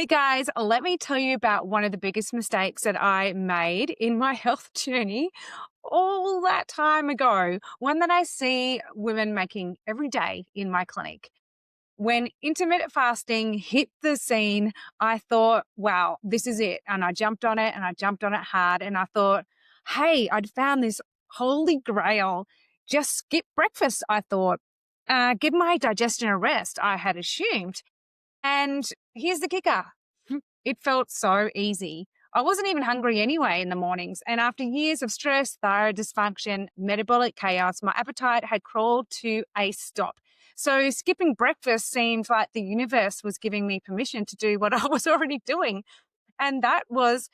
Hey guys, let me tell you about one of the biggest mistakes that I made in my health journey all that time ago. One that I see women making every day in my clinic. When intermittent fasting hit the scene, I thought, wow, this is it. And I jumped on it and I jumped on it hard. And I thought, hey, I'd found this holy grail. Just skip breakfast, I thought. Give my digestion a rest, I had assumed. And here's the kicker. It felt so easy. I wasn't even hungry anyway in the mornings. And after years of stress, thyroid dysfunction, metabolic chaos, my appetite had crawled to a stop. So skipping breakfast seemed like the universe was giving me permission to do what I was already doing. And that was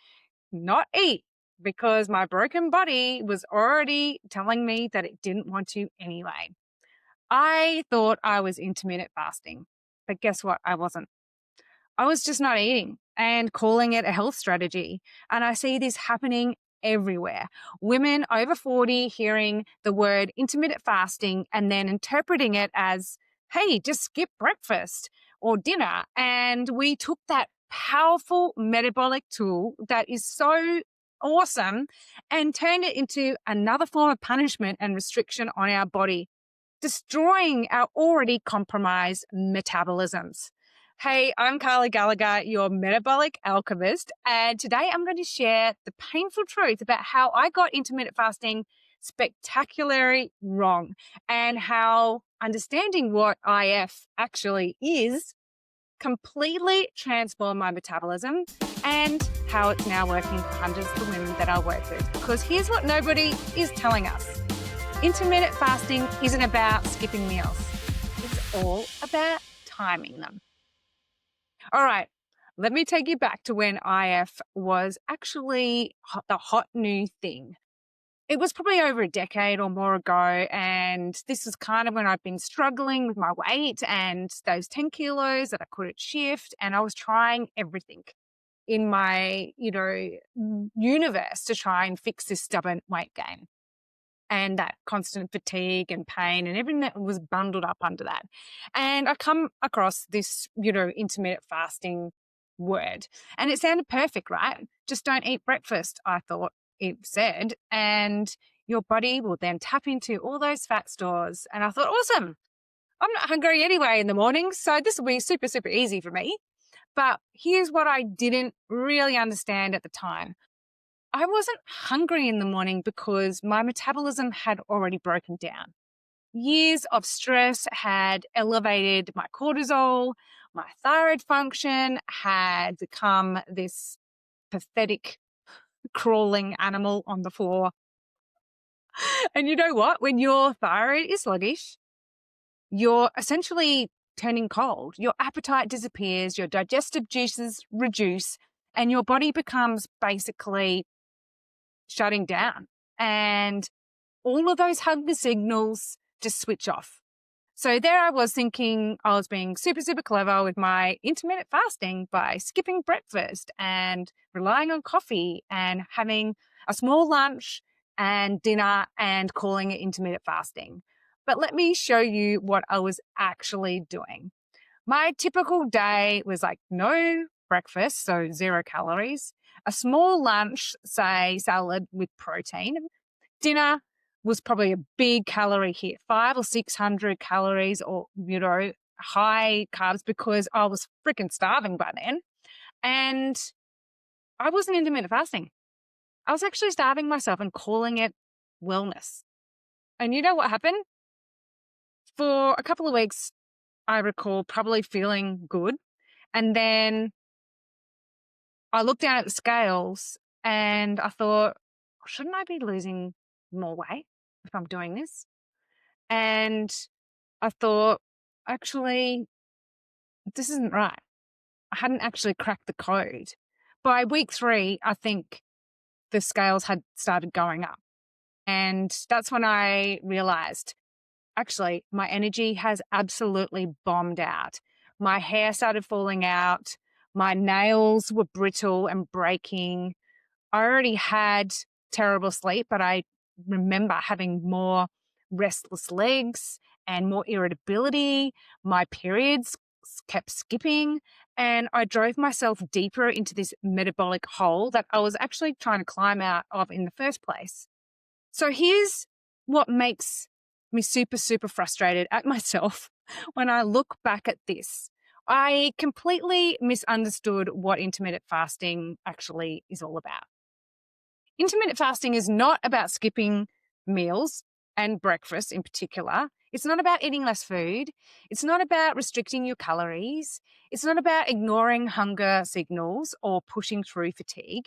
not eat, because my broken body was already telling me that it didn't want to anyway. I thought I was intermittent fasting, but guess what? I wasn't. I was just not eating and calling it a health strategy. And I see this happening everywhere. Women over 40 hearing the word intermittent fasting and then interpreting it as, hey, just skip breakfast or dinner. And we took that powerful metabolic tool that is so awesome and turned it into another form of punishment and restriction on our body, destroying our already compromised metabolisms. Hey, I'm Carly Gallagher, your metabolic alchemist, and today I'm going to share the painful truth about how I got intermittent fasting spectacularly wrong and how understanding what IF actually is completely transformed my metabolism and how it's now working for hundreds of women that I work with. Because here's what nobody is telling us. Intermittent fasting isn't about skipping meals. It's all about timing them. All right, let me take you back to when IF was actually the hot new thing. It was probably over a decade or more ago, and this was kind of when I'd been struggling with my weight and those 10 kilos that I couldn't shift, and I was trying everything in my, universe to try and fix this stubborn weight gain and that constant fatigue and pain and everything that was bundled up under that. And I come across this, intermittent fasting word, and it sounded perfect, right? Just don't eat breakfast, I thought it said, and your body will then tap into all those fat stores. And I thought, awesome. I'm not hungry anyway in the morning, so this will be super, super easy for me. But here's what I didn't really understand at the time. I wasn't hungry in the morning because my metabolism had already broken down. Years of stress had elevated my cortisol, my thyroid function had become this pathetic crawling animal on the floor. And you know what? When your thyroid is sluggish, you're essentially turning cold. Your appetite disappears, your digestive juices reduce, and your body becomes basically shutting down. And all of those hunger signals just switch off. So there I was thinking I was being super, super clever with my intermittent fasting by skipping breakfast and relying on coffee and having a small lunch and dinner and calling it intermittent fasting. But let me show you what I was actually doing. My typical day was like no breakfast, so 0 calories, a small lunch, say salad with protein. Dinner was probably a big calorie hit, 500 or 600 calories or, high carbs, because I was freaking starving by then. And I wasn't intermittent fasting. I was actually starving myself and calling it wellness. And you know what happened? For a couple of weeks, I recall probably feeling good. And then I looked down at the scales and I thought, shouldn't I be losing more weight if I'm doing this? And I thought, actually, this isn't right. I hadn't actually cracked the code. By week 3, I think the scales had started going up. And that's when I realized, actually, my energy has absolutely bombed out. My hair started falling out. My nails were brittle and breaking. I already had terrible sleep, but I remember having more restless legs and more irritability. My periods kept skipping, and I drove myself deeper into this metabolic hole that I was actually trying to climb out of in the first place. So here's what makes me super, super frustrated at myself when I look back at this. I completely misunderstood what intermittent fasting actually is all about. Intermittent fasting is not about skipping meals and breakfast in particular. It's not about eating less food. It's not about restricting your calories. It's not about ignoring hunger signals or pushing through fatigue.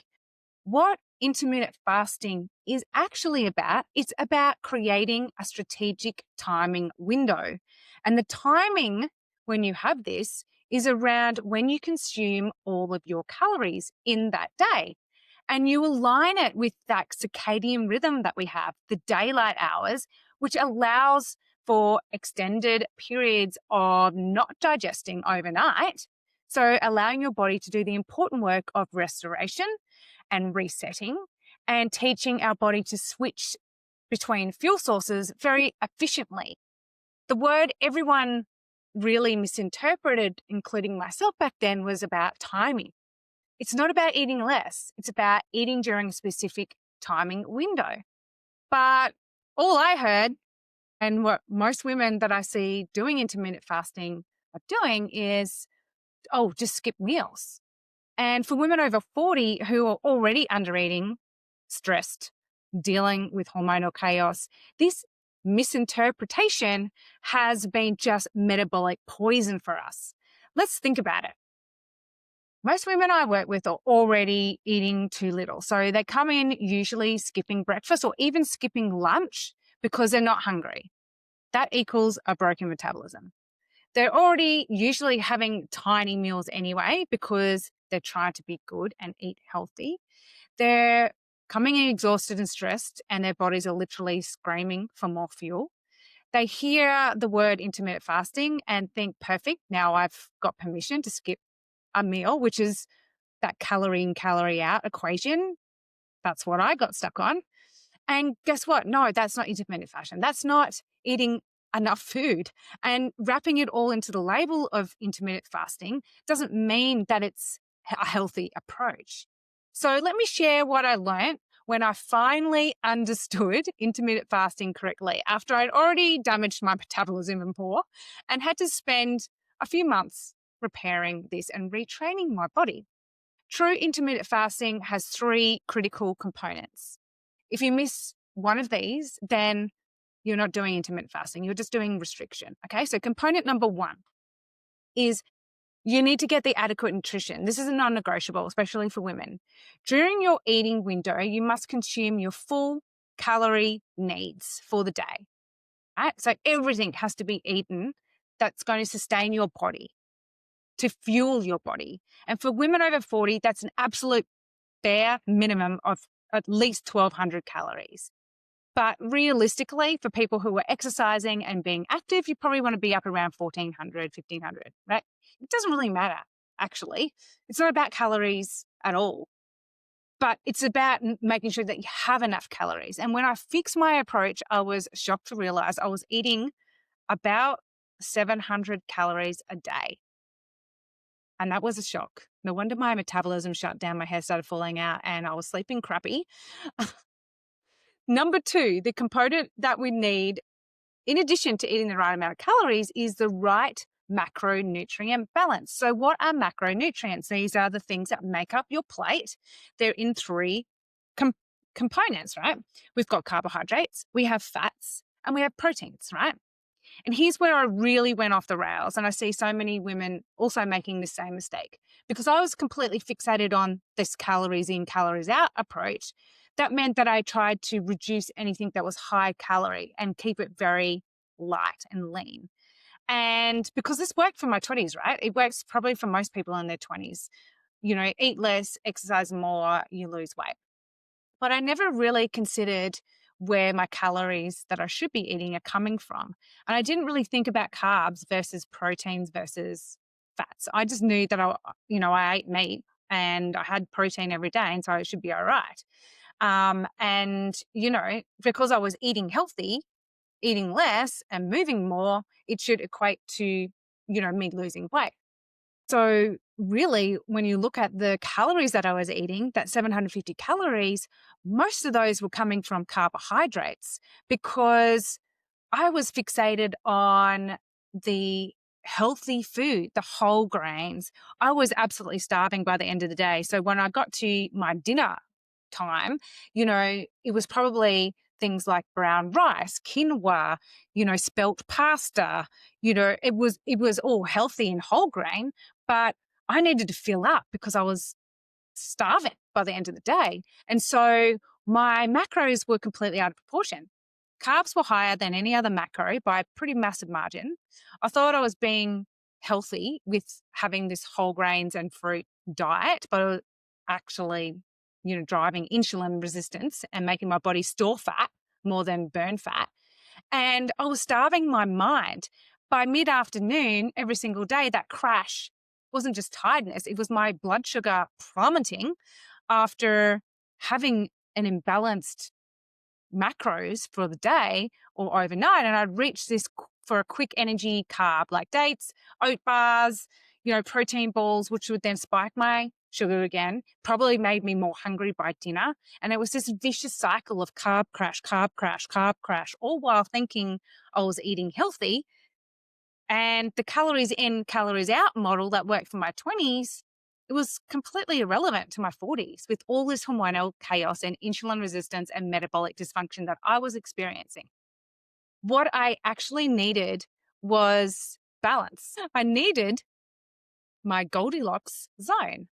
What intermittent fasting is actually about, it's about creating a strategic timing window. And the timing when you have this is around when you consume all of your calories in that day. And you align it with that circadian rhythm that we have, the daylight hours, which allows for extended periods of not digesting overnight. So allowing your body to do the important work of restoration and resetting and teaching our body to switch between fuel sources very efficiently. The word everyone really misinterpreted, including myself back then, was about timing. It's not about eating less. It's about eating during a specific timing window. But all I heard, and what most women that I see doing intermittent fasting are doing, is, oh, just skip meals. And for women over 40 who are already undereating, stressed, dealing with hormonal chaos, this misinterpretation has been just metabolic poison for us. Let's think about it. Most women I work with are already eating too little. So they come in usually skipping breakfast or even skipping lunch because they're not hungry. That equals a broken metabolism. They're already usually having tiny meals anyway because they're trying to be good and eat healthy. They're coming in exhausted and stressed, and their bodies are literally screaming for more fuel. They hear the word intermittent fasting and think, perfect, now I've got permission to skip a meal, which is that calorie in, calorie out equation. That's what I got stuck on. And guess what? No, that's not intermittent fasting. That's not eating enough food. And wrapping it all into the label of intermittent fasting doesn't mean that it's a healthy approach. So let me share what I learned when I finally understood intermittent fasting correctly after I'd already damaged my metabolism and poor and had to spend a few months repairing this and retraining my body. True intermittent fasting has 3 critical components. If you miss one of these, then you're not doing intermittent fasting. You're just doing restriction. Okay. So component number 1 is you need to get the adequate nutrition. This is a non-negotiable, especially for women. During your eating window, you must consume your full calorie needs for the day. Right? So everything has to be eaten that's going to sustain your body, to fuel your body. And for women over 40, that's an absolute bare minimum of at least 1,200 calories. But realistically, for people who are exercising and being active, you probably want to be up around 1,400, 1,500, right? It doesn't really matter, actually. It's not about calories at all, but it's about making sure that you have enough calories. And when I fixed my approach, I was shocked to realize I was eating about 700 calories a day. And that was a shock. No wonder my metabolism shut down, my hair started falling out, and I was sleeping crappy. Number 2, the component that we need, in addition to eating the right amount of calories, is the right macronutrient balance. So what are macronutrients? These are the things that make up your plate. They're in 3 components, right? We've got carbohydrates, we have fats, and we have proteins, right? And here's where I really went off the rails. And I see so many women also making the same mistake because I was completely fixated on this calories in, calories out approach. That meant that I tried to reduce anything that was high calorie and keep it very light and lean. And because this worked for my 20s, right? It works probably for most people in their 20s. You know, eat less, exercise more, you lose weight. But I never really considered where my calories that I should be eating are coming from. And I didn't really think about carbs versus proteins versus fats. I just knew that I ate meat and I had protein every day, and so it should be all right. And, because I was eating healthy, eating less and moving more, it should equate to, me losing weight. So really, when you look at the calories that I was eating, that 750 calories, most of those were coming from carbohydrates because I was fixated on the healthy food, the whole grains. I was absolutely starving by the end of the day. So when I got to my dinner time, it was probably things like brown rice, quinoa, spelt pasta. It was all healthy and whole grain, but I needed to fill up because I was starving by the end of the day. And so my macros were completely out of proportion. Carbs were higher than any other macro by a pretty massive margin. I thought I was being healthy with having this whole grains and fruit diet, but I was actually, driving insulin resistance and making my body store fat more than burn fat. And I was starving my mind. By mid afternoon, every single day, that crash wasn't just tiredness, it was my blood sugar plummeting after having an imbalanced macros for the day or overnight. And I'd reach this for a quick energy carb like dates, oat bars, protein balls, which would then spike my sugar again, probably made me more hungry by dinner. And it was this vicious cycle of carb crash, carb crash, carb crash, all while thinking I was eating healthy. And the calories in, calories out model that worked for my 20s, it was completely irrelevant to my 40s with all this hormonal chaos and insulin resistance and metabolic dysfunction that I was experiencing. What I actually needed was balance. I needed my Goldilocks zone,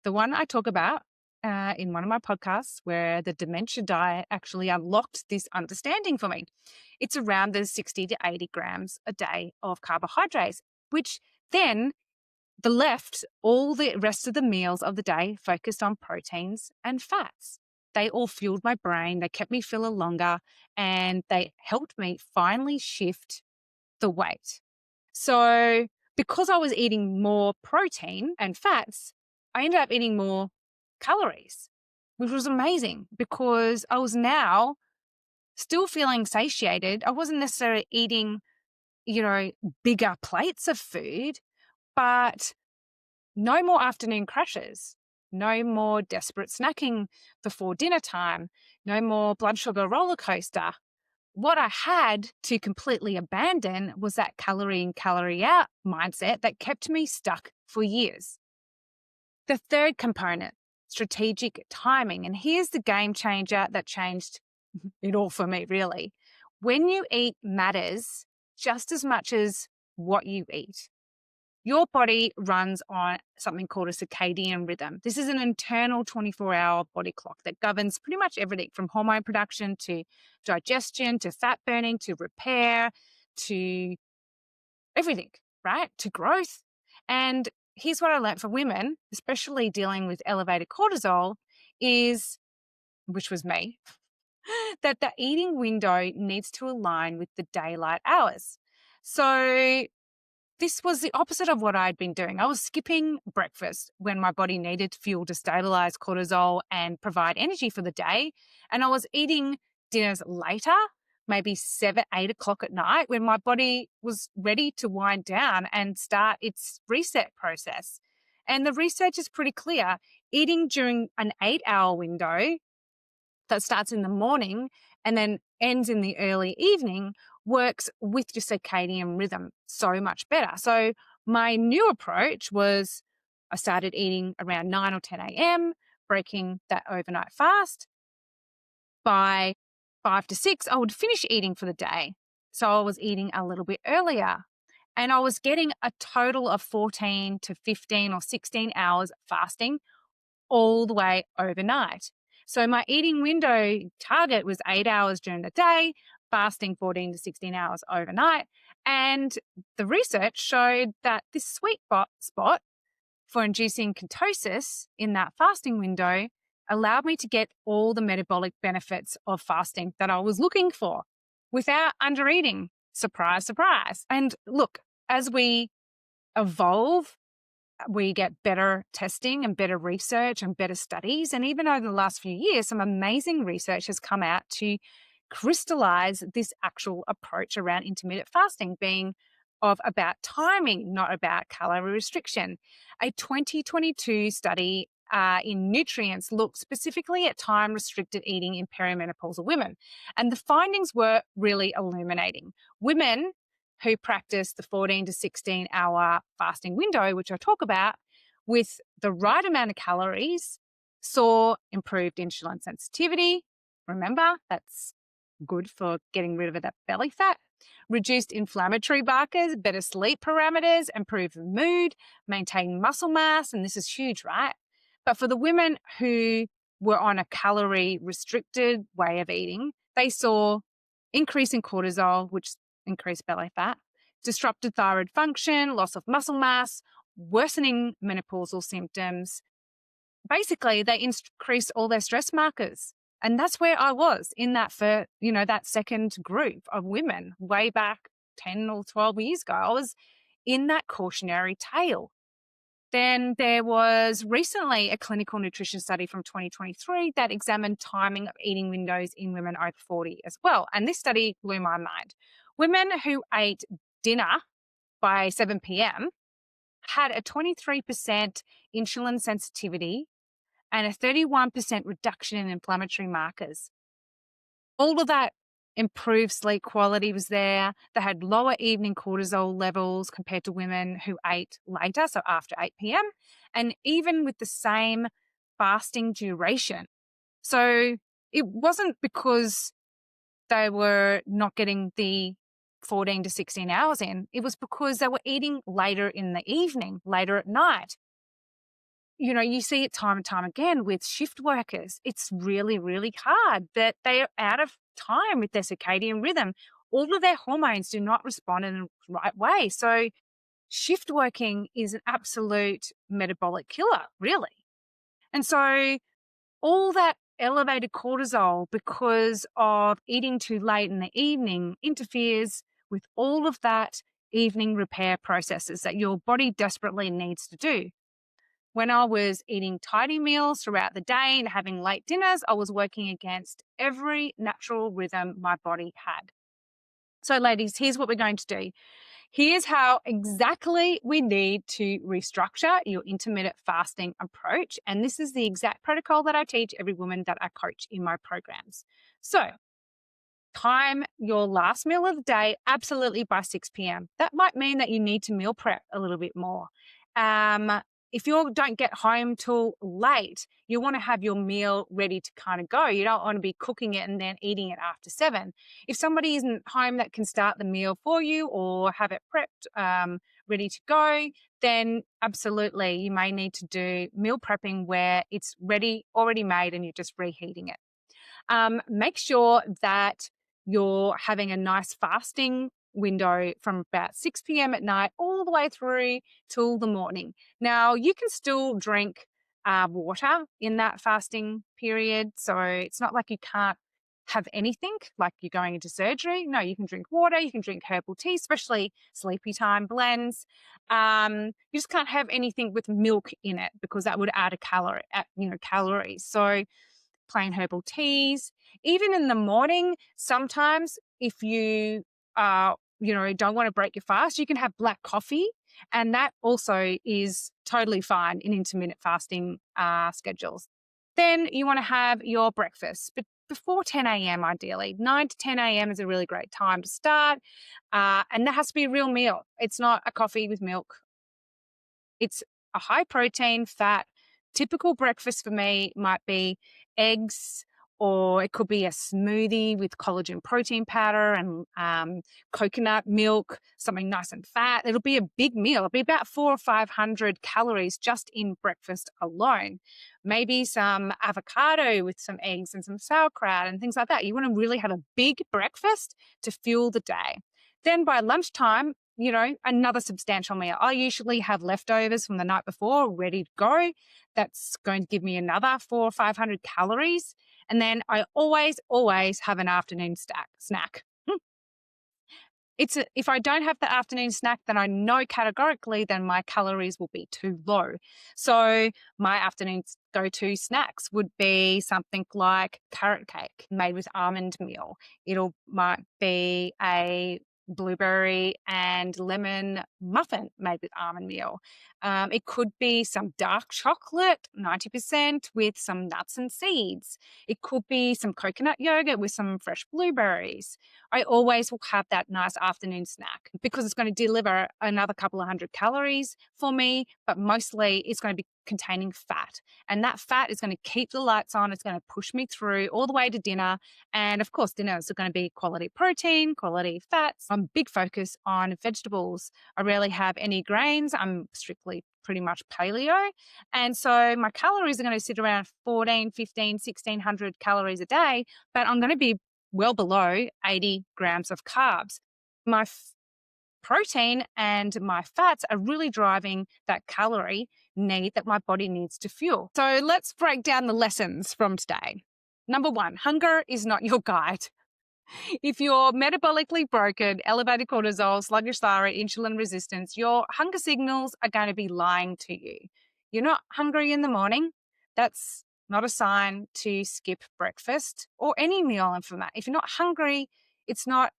the one I talk about in one of my podcasts where the dementia diet actually unlocked this understanding for me. It's around the 60 to 80 grams a day of carbohydrates, which then all the rest of the meals of the day focused on proteins and fats. They all fueled my brain, they kept me feeling longer, and they helped me finally shift the weight. So, because I was eating more protein and fats, I ended up eating more calories, which was amazing because I was now still feeling satiated. I wasn't necessarily eating, bigger plates of food, but no more afternoon crashes, no more desperate snacking before dinner time, no more blood sugar roller coaster. What I had to completely abandon was that calorie in, calorie out mindset that kept me stuck for years. The third component, strategic timing. And here's the game changer that changed it all for me, really. When you eat matters just as much as what you eat. Your body runs on something called a circadian rhythm. This is an internal 24-hour body clock that governs pretty much everything from hormone production to digestion, to fat burning, to repair, to everything, right? To growth. And here's what I learned for women, especially dealing with elevated cortisol, which was me, that the eating window needs to align with the daylight hours. So this was the opposite of what I'd been doing. I was skipping breakfast when my body needed fuel to stabilize cortisol and provide energy for the day. And I was eating dinners later, maybe 7, 8 o'clock at night when my body was ready to wind down and start its reset process. And the research is pretty clear. Eating during an 8-hour window that starts in the morning and then ends in the early evening works with your circadian rhythm so much better. So my new approach was I started eating around 9 or 10 a.m., breaking that overnight fast. By 5 to 6, I would finish eating for the day. So I was eating a little bit earlier. And I was getting a total of 14 to 15 or 16 hours fasting all the way overnight. So my eating window target was 8 hours during the day, fasting 14 to 16 hours overnight. And the research showed that this sweet spot for inducing ketosis in that fasting window allowed me to get all the metabolic benefits of fasting that I was looking for without undereating. Surprise, surprise. And look, as we evolve, we get better testing and better research and better studies. And even over the last few years, some amazing research has come out to crystallize this actual approach around intermittent fasting being of about timing, not about calorie restriction. A 2022 study in nutrients looked specifically at time restricted eating in perimenopausal women. And the findings were really illuminating. Women who practice the 14 to 16 hour fasting window, which I talk about, with the right amount of calories, saw improved insulin sensitivity. Remember, that's good for getting rid of that belly fat. Reduced inflammatory markers, better sleep parameters, improved mood, maintained muscle mass, and this is huge, right? But for the women who were on a calorie restricted way of eating, they saw increase in cortisol, which increased belly fat, disrupted thyroid function, loss of muscle mass, worsening menopausal symptoms. Basically, they increased all their stress markers. And that's where I was in that that second group of women way back 10 or 12 years ago. I was in that cautionary tale. Then there was recently a clinical nutrition study from 2023 that examined timing of eating windows in women over 40 as well. And this study blew my mind. Women who ate dinner by 7 p.m. had a 23% insulin sensitivity and a 31% reduction in inflammatory markers. All of that improved sleep quality was there. They had lower evening cortisol levels compared to women who ate later, so after 8 p.m., and even with the same fasting duration. So it wasn't because they were not getting the 14 to 16 hours in. It was because they were eating later in the evening, later at night. You see it time and time again with shift workers. It's really, really hard that they are out of time with their circadian rhythm. All of their hormones do not respond in the right way. So shift working is an absolute metabolic killer, really. And so all that elevated cortisol because of eating too late in the evening interferes with all of that evening repair processes that your body desperately needs to do. When I was eating tidy meals throughout the day and having late dinners, I was working against every natural rhythm my body had. So, ladies, here's what we're going to do. Here's how exactly we need to restructure your intermittent fasting approach. And this is the exact protocol that I teach every woman that I coach in my programs. So, time your last meal of the day absolutely by 6 p.m. That might mean that you need to meal prep a little bit more. If you don't get home till late, you want to have your meal ready to kind of go. You don't want to be cooking it and then eating it after 7. If somebody isn't home that can start the meal for you or have it prepped, ready to go, then absolutely you may need to do meal prepping where it's ready, already made, and you're just reheating it. Make sure that you're having a nice fasting window from about 6 p.m. at night all the way through till the morning. Now, you can still drink water in that fasting period. So it's not like you can't have anything like you're going into surgery. No, you can drink water, you can drink herbal tea, especially sleepy time blends. You just can't have anything with milk in it because that would add calories. So plain herbal teas. Even in the morning, sometimes if you don't want to break your fast, you can have black coffee. And that also is totally fine in intermittent fasting schedules. Then you want to have your breakfast, but before 10 a.m. ideally. 9 to 10 a.m. is a really great time to start. And that has to be a real meal. It's not a coffee with milk. It's a high protein, fat. Typical breakfast for me might be eggs, or it could be a smoothie with collagen protein powder and coconut milk, something nice and fat. It'll be a big meal. It'll be about 400 or 500 calories just in breakfast alone. Maybe some avocado with some eggs and some sauerkraut and things like that. You want to really have a big breakfast to fuel the day. Then by lunchtime, another substantial meal. I usually have leftovers from the night before ready to go. That's going to give me another 400 or 500 calories. And then I always have an afternoon snack. If I don't have the afternoon snack, then I know categorically then my calories will be too low. So my afternoon go-to snacks would be something like carrot cake made with almond meal. Might be a blueberry and lemon muffin made with almond meal. It could be some dark chocolate, 90%, with some nuts and seeds. It could be some coconut yogurt with some fresh blueberries. I always will have that nice afternoon snack because it's going to deliver another couple of hundred calories for me, but mostly it's going to be containing fat. And that fat is going to keep the lights on. It's going to push me through all the way to dinner. And of course, dinners are going to be quality protein, quality fats. I'm big focus on vegetables. I rarely have any grains. I'm strictly pretty much paleo. And so my calories are going to sit around 14, 15, 1600 calories a day, but I'm going to be well below 80 grams of carbs. My protein and my fats are really driving that calorie need that my body needs to fuel. So let's break down the lessons from today. Number one, hunger is not your guide. If you're metabolically broken, elevated cortisol, sluggish thyroid, insulin resistance, your hunger signals are going to be lying to you. You're not hungry in the morning. That's not a sign to skip breakfast or any meal. And if you're not hungry, it's not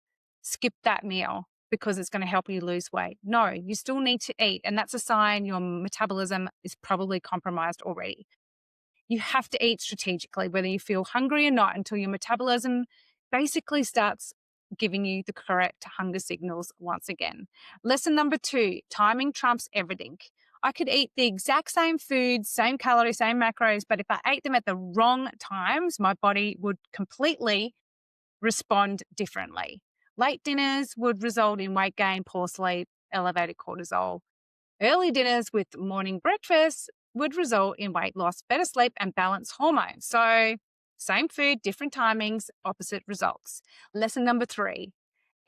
skip that meal because it's going to help you lose weight. No, you still need to eat. And that's a sign your metabolism is probably compromised already. You have to eat strategically, whether you feel hungry or not, until your metabolism basically starts giving you the correct hunger signals once again. Lesson number two, timing trumps everything. I could eat the exact same food, same calories, same macros, but if I ate them at the wrong times, my body would completely respond differently. Late dinners would result in weight gain, poor sleep, elevated cortisol. Early dinners with morning breakfast would result in weight loss, better sleep, and balanced hormones. So, same food, different timings, opposite results. Lesson number three,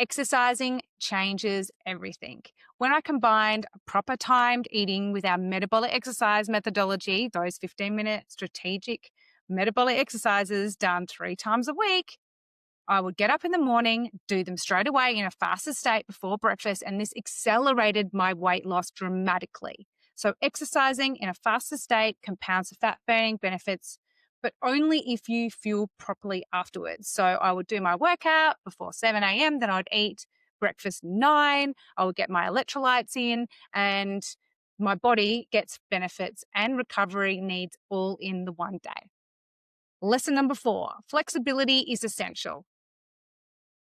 exercising changes everything. When I combined proper timed eating with our metabolic exercise methodology, those 15-minute strategic metabolic exercises done 3 times a week, I would get up in the morning, do them straight away in a faster state before breakfast, and this accelerated my weight loss dramatically. So exercising in a faster state compounds the fat burning benefits, but only if you fuel properly afterwards. So I would do my workout before 7 a.m., then I'd eat breakfast 9, I would get my electrolytes in, and my body gets benefits and recovery needs all in the one day. Lesson number 4, flexibility is essential.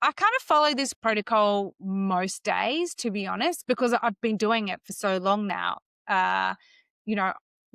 I kind of follow this protocol most days, to be honest, because I've been doing it for so long now. You know,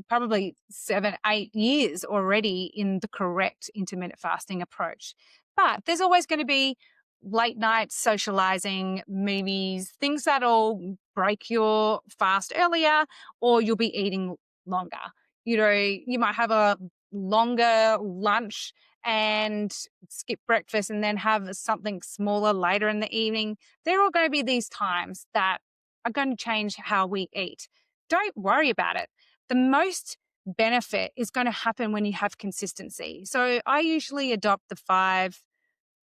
probably 7, 8 years already in the correct intermittent fasting approach. But there's always going to be late night socializing, movies, things that'll break your fast earlier, or you'll be eating longer. You might have a longer lunch and skip breakfast and then have something smaller later in the evening. There are going to be these times that are going to change how we eat. Don't worry about it. The most benefit is going to happen when you have consistency. So I usually adopt the 5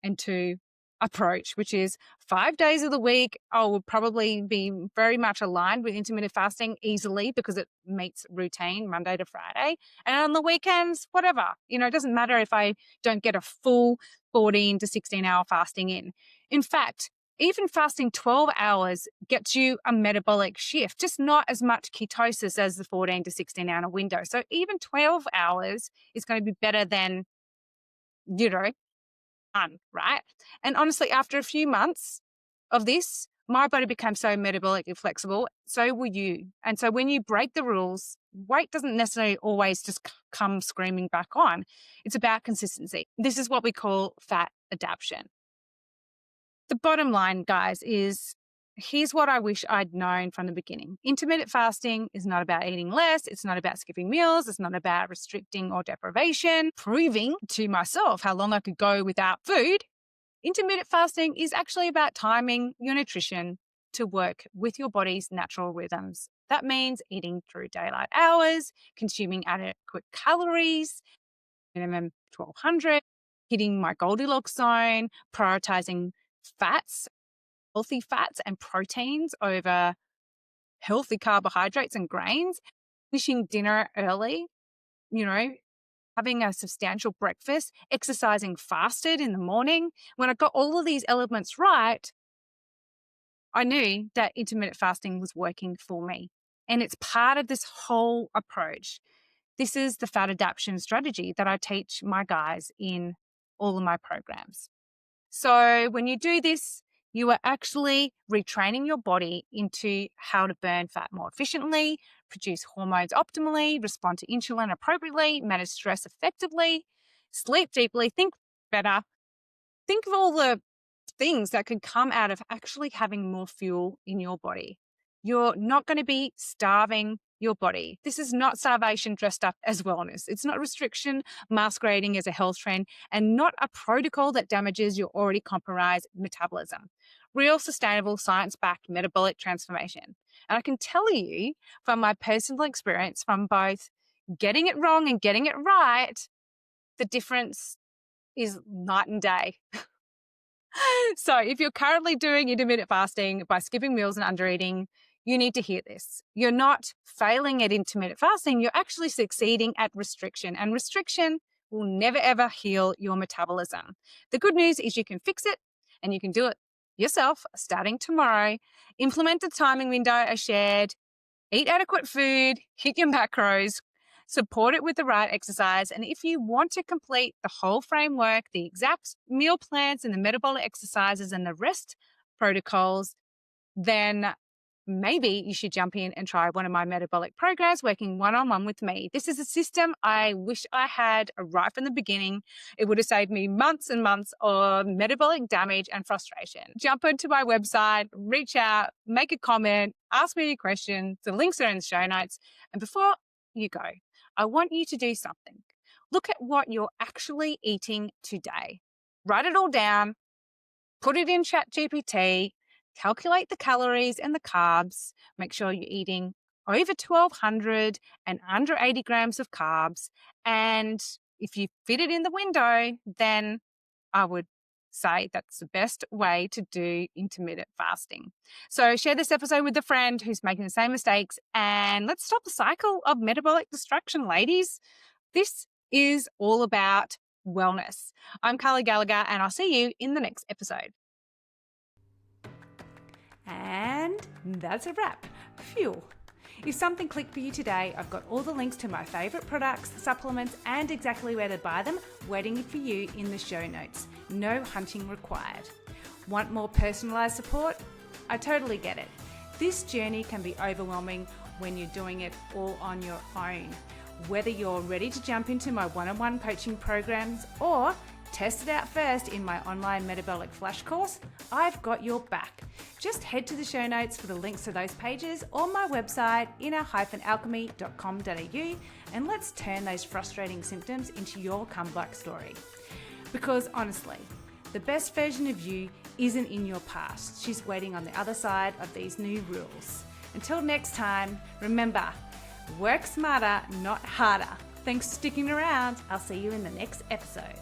and 2 approach, which is 5 days of the week. I will probably be very much aligned with intermittent fasting easily because it meets routine Monday to Friday. And on the weekends, whatever, it doesn't matter if I don't get a full 14 to 16 hour fasting in. In fact, even fasting 12 hours gets you a metabolic shift, just not as much ketosis as the 14 to 16 hour window. So even 12 hours is going to be better than, right? And honestly, after a few months of this, my body became so metabolically flexible, so will you. And so when you break the rules, weight doesn't necessarily always just come screaming back on. It's about consistency. This is what we call fat adaptation. The bottom line, guys, is here's what I wish I'd known from the beginning. Intermittent fasting is not about eating less. It's not about skipping meals. It's not about restricting or deprivation, proving to myself how long I could go without food. Intermittent fasting is actually about timing your nutrition to work with your body's natural rhythms. That means eating through daylight hours, consuming adequate calories, minimum 1200, hitting my Goldilocks zone, prioritizing fats, healthy fats and proteins over healthy carbohydrates and grains, finishing dinner early, having a substantial breakfast, exercising fasted in the morning. When I got all of these elements right, I knew that intermittent fasting was working for me. And it's part of this whole approach. This is the fat adaptation strategy that I teach my guys in all of my programs. So when you do this, you are actually retraining your body into how to burn fat more efficiently, produce hormones optimally, respond to insulin appropriately, manage stress effectively, sleep deeply, think better. Think of all the things that could come out of actually having more fuel in your body. You're not going to be starving your body. This is not starvation dressed up as wellness. It's not restriction masquerading as a health trend, and not a protocol that damages your already compromised metabolism. Real sustainable science-backed metabolic transformation. And I can tell you from my personal experience from both getting it wrong and getting it right, the difference is night and day. So if you're currently doing intermittent fasting by skipping meals and under eating, you need to hear this. You're not failing at intermittent fasting. You're actually succeeding at restriction, and restriction will never, ever heal your metabolism. The good news is you can fix it, and you can do it yourself starting tomorrow. Implement the timing window I shared. Eat adequate food, hit your macros, support it with the right exercise. And if you want to complete the whole framework, the exact meal plans and the metabolic exercises and the rest protocols, then maybe you should jump in and try one of my metabolic programs working one-on-one with me. This is a system I wish I had right from the beginning. It would have saved me months and months of metabolic damage and frustration. Jump onto my website, reach out, make a comment, ask me a question. The links are in the show notes. And before you go, I want you to do something. Look at what you're actually eating today. Write it all down, put it in ChatGPT, calculate the calories and the carbs, make sure you're eating over 1,200 and under 80 grams of carbs. And if you fit it in the window, then I would say that's the best way to do intermittent fasting. So share this episode with a friend who's making the same mistakes, and let's stop the cycle of metabolic destruction, ladies. This is all about wellness. I'm Carly Gallagher, and I'll see you in the next episode. And that's a wrap. Phew. If something clicked for you today, I've got all the links to my favourite products, supplements, and exactly where to buy them waiting for you in the show notes. No hunting required. Want more personalised support? I totally get it. This journey can be overwhelming when you're doing it all on your own. Whether you're ready to jump into my one-on-one coaching programs or test it out first in my online metabolic flash course, I've got your back. Just head to the show notes for the links to those pages or my website, inner-alchemy.com.au, and let's turn those frustrating symptoms into your comeback story. Because honestly, the best version of you isn't in your past. She's waiting on the other side of these new rules. Until next time, remember, work smarter, not harder. Thanks for sticking around. I'll see you in the next episode.